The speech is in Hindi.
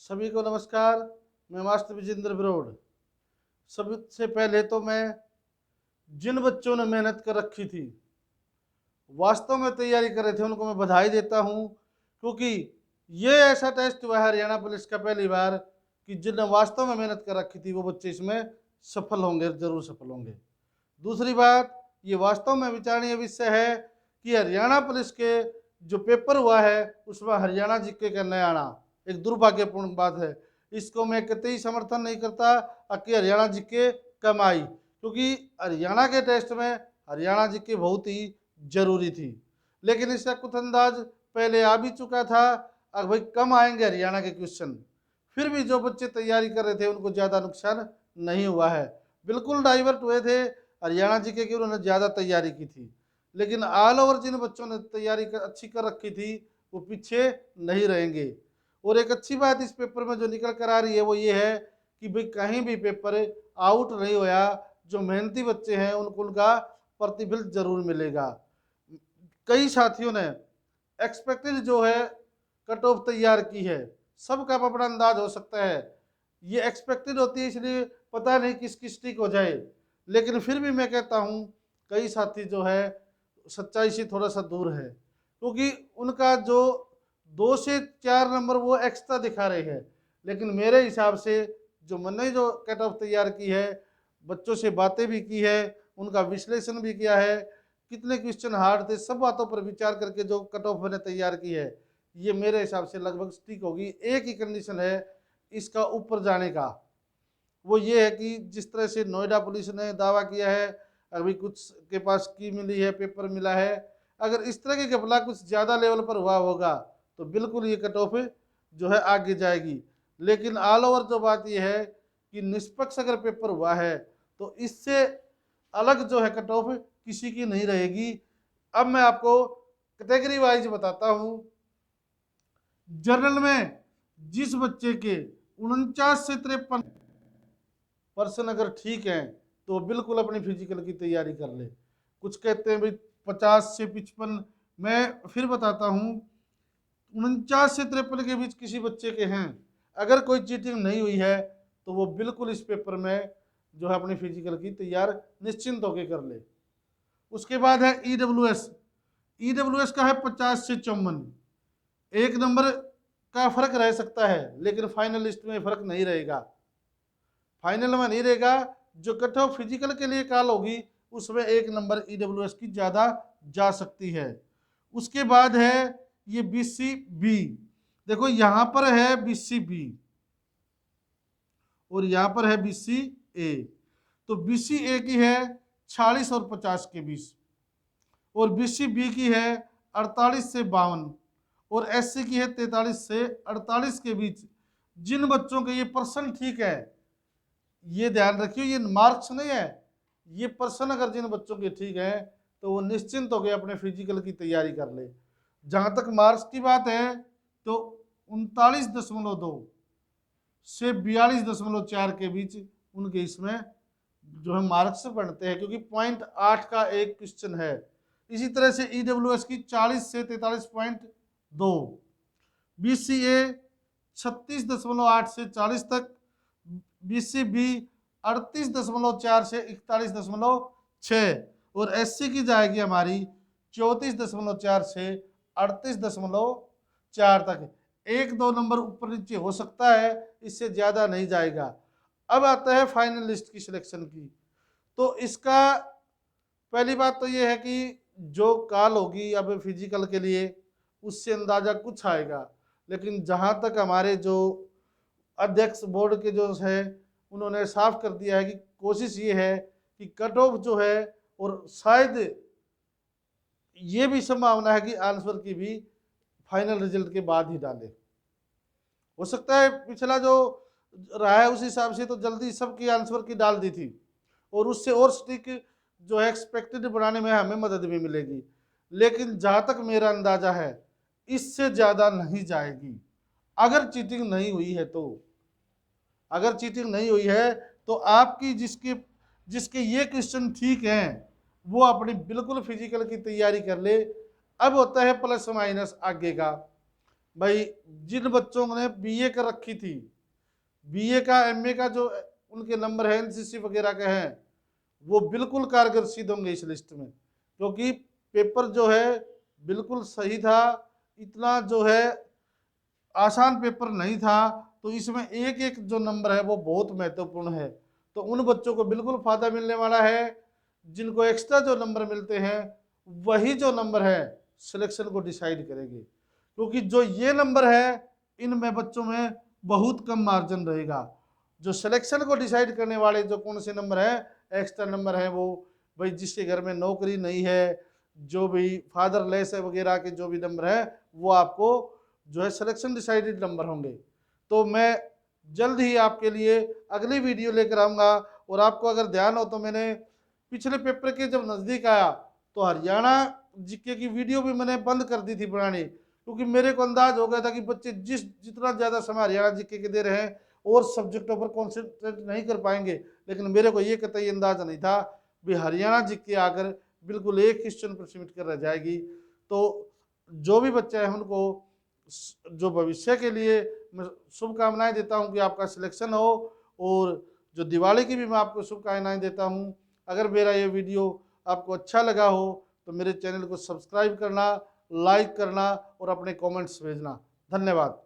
सभी को नमस्कार। मैं मास्टर विजेंद्र ब्रोड। सबसे पहले तो मैं जिन बच्चों ने मेहनत कर रखी थी, वास्तव में तैयारी कर रहे थे, उनको मैं बधाई देता हूं, क्योंकि ये ऐसा टेस्ट हुआ है हरियाणा पुलिस का पहली बार कि जिनने वास्तव में मेहनत कर रखी थी वो बच्चे इसमें सफल होंगे, जरूर सफल होंगे। दूसरी बात, ये वास्तव में विचारणीय विषय है कि हरियाणा पुलिस के जो पेपर हुआ है उसमें हरियाणा जीके का न आना एक दुर्भाग्यपूर्ण बात है। इसको मैं कतई समर्थन नहीं करता कि हरियाणा जीके कम आई, क्योंकि हरियाणा के टेस्ट में हरियाणा जीके बहुत ही जरूरी थी। लेकिन इसका कुछ अंदाज पहले आ भी चुका था, अब भाई कम आएंगे हरियाणा के क्वेश्चन। फिर भी जो बच्चे तैयारी कर रहे थे उनको ज़्यादा नुकसान नहीं हुआ है, बिल्कुल डाइवर्ट हुए थे हरियाणा जीके की, उन्होंने ज़्यादा तैयारी की थी। लेकिन ऑल ओवर जिन बच्चों ने तैयारी अच्छी कर रखी थी वो पीछे नहीं रहेंगे। और एक अच्छी बात इस पेपर में जो निकल कर आ रही है वो ये है कि भाई कहीं भी पेपर आउट नहीं होया, जो मेहनती बच्चे हैं उनको उनका प्रतिफल जरूर मिलेगा। कई साथियों ने एक्सपेक्टेड जो है कट ऑफ तैयार की है, सबका अपना अंदाज हो सकता है, ये एक्सपेक्टेड होती है इसलिए पता नहीं किसकी स्टिक हो जाए। लेकिन फिर भी मैं कहता हूँ कई साथी जो है सच्चाई से थोड़ा सा दूर है, क्योंकि उनका जो 2 से 4 नंबर वो एक्स्ट्रा दिखा रहे हैं। लेकिन मेरे हिसाब से जो मैंने जो कट ऑफ तैयार की है, बच्चों से बातें भी की है, उनका विश्लेषण भी किया है, कितने क्वेश्चन हार्ड थे, सब बातों पर विचार करके जो कट ऑफ मैंने तैयार की है, ये मेरे हिसाब से लगभग स्टिक होगी। एक ही कंडीशन है इसका ऊपर जाने का, वो ये है कि जिस तरह से नोएडा पुलिस ने दावा किया है, अभी कुछ के पास की मिली है, पेपर मिला है, अगर इस तरह के घपला कुछ ज़्यादा लेवल पर हुआ होगा तो बिल्कुल ये कट ऑफ जो है आगे जाएगी। लेकिन ऑल ओवर जो बात ये है कि निष्पक्ष अगर पेपर हुआ है तो इससे अलग जो है कट ऑफ किसी की नहीं रहेगी। अब मैं आपको कैटेगरी वाइज बताता हूँ। जनरल में जिस बच्चे के 49 से 53% अगर ठीक है तो बिल्कुल अपनी फिजिकल की तैयारी कर ले। कुछ कहते हैं भाई 50 से 55, मैं फिर बताता हूँ 49 से 53 के बीच किसी बच्चे के हैं, अगर कोई चीटिंग नहीं हुई है तो वो बिल्कुल इस पेपर में जो है अपनी फिजिकल की तैयार निश्चिंत होकर कर ले। उसके बाद है ईडब्ल्यूएस। ईडब्ल्यूएस का है 50 से 54, 1 नंबर का फर्क रह सकता है, लेकिन फाइनल लिस्ट में फर्क नहीं रहेगा, फाइनल में नहीं रहेगा। जो कट ऑफ फिजिकल के लिए कॉल होगी उसमें 1 नंबर ईडब्ल्यूएस की ज्यादा जा सकती है। उसके बाद है ये बीसीबी। देखो यहां पर है बीसीबी और यहां पर है बीसीए। तो बीसीए की है 46 और 50 के बीच, और बीसीबी की है 48 से 52, और एससी की है 43 से 48 के बीच। जिन बच्चों के ये पर्सन ठीक है, ये ध्यान रखियो, ये मार्क्स नहीं है, ये पर्सन अगर जिन बच्चों के ठीक है तो वो निश्चिंत हो गए अपने फिजिकल की तैयारी कर ले। जहां तक मार्क्स की बात है तो 39.2 से 42.4 के बीच उनके इसमें जो है मार्क्स बनते हैं, क्योंकि 0.8 का एक क्वेश्चन है। इसी तरह से ईडब्ल्यूएस की 40 से 43.2, बीसीए 36.8 से 40 तक, बीसीबी 38.4 से 41.6, और एससी की जाएगी हमारी 34.4 से 38.4 तक। 1-2 नंबर ऊपर नीचे हो सकता है, इससे ज्यादा नहीं जाएगा। अब आता है फाइनल लिस्ट की सिलेक्शन की। तो इसका पहली बात तो ये है कि जो कॉल होगी अब फिजिकल के लिए उससे अंदाजा कुछ आएगा, लेकिन जहां तक हमारे जो अध्यक्ष बोर्ड के जो है उन्होंने साफ कर दिया है कि कोशिश ये है कि कट ऑफ जो है, और शायद ये भी संभावना है कि आंसर की भी फाइनल रिजल्ट के बाद ही डाले। हो सकता है पिछला जो रहा है उस हिसाब से तो जल्दी सबकी आंसर की डाल दी थी, और उससे और स्टिक जो है एक्सपेक्टेड बनाने में हमें मदद भी मिलेगी। लेकिन जहां तक मेरा अंदाजा है इससे ज्यादा नहीं जाएगी, अगर चीटिंग नहीं हुई है तो। अगर चीटिंग नहीं हुई है तो आपकी जिसके जिसके ये क्वेश्चन ठीक हैं वो अपनी बिल्कुल फिजिकल की तैयारी कर ले। अब होता है प्लस माइनस आगे का। भाई जिन बच्चों ने बीए कर रखी थी, बीए का एमए का जो उनके नंबर है एनसीसी वगैरह के हैं, वो बिल्कुल कारगर सिद्ध होंगे इस लिस्ट में, क्योंकि पेपर जो है बिल्कुल सही था। इतना जो है आसान पेपर नहीं था, तो इसमें एक एक जो नंबर है वो बहुत महत्वपूर्ण है। तो उन बच्चों को बिल्कुल फायदा मिलने वाला है। जिनको एक्स्ट्रा जो नंबर मिलते हैं, वही जो नंबर है सिलेक्शन को डिसाइड करेंगे, क्योंकि जो ये नंबर है इनमें बच्चों में बहुत कम मार्जिन रहेगा। जो सिलेक्शन को डिसाइड करने वाले जो कौन से नंबर है, एक्स्ट्रा नंबर है, वो भाई जिसके घर में नौकरी नहीं है, जो भी फादरलेस है वगैरह के जो भी नंबर है, वो आपको जो है सिलेक्शन डिसाइडेड नंबर होंगे। तो मैं जल्द ही आपके लिए अगली वीडियो लेकर आऊँगा। और आपको अगर ध्यान हो तो मैंने पिछले पेपर के जब नज़दीक आया तो हरियाणा जीके की वीडियो भी मैंने बंद कर दी थी बनानी, क्योंकि मेरे को अंदाज हो गया था कि बच्चे जितना ज़्यादा समय हरियाणा जीके के दे रहे हैं और सब्जेक्टों पर कॉन्सेंट्रेट नहीं कर पाएंगे। लेकिन मेरे को ये कतई अंदाजा नहीं था भी हरियाणा जीके आकर बिल्कुल एक क्वेश्चन पर सिमट कर रह जाएगी। तो जो भी बच्चे हैं उनको जो भविष्य के लिए मैं शुभकामनाएं देता हूं कि आपका सिलेक्शन हो, और जो दिवाली की भी मैं आपको शुभकामनाएं देता हूं। अगर मेरा ये वीडियो आपको अच्छा लगा हो तो मेरे चैनल को सब्सक्राइब करना, लाइक करना और अपने कमेंट्स भेजना। धन्यवाद।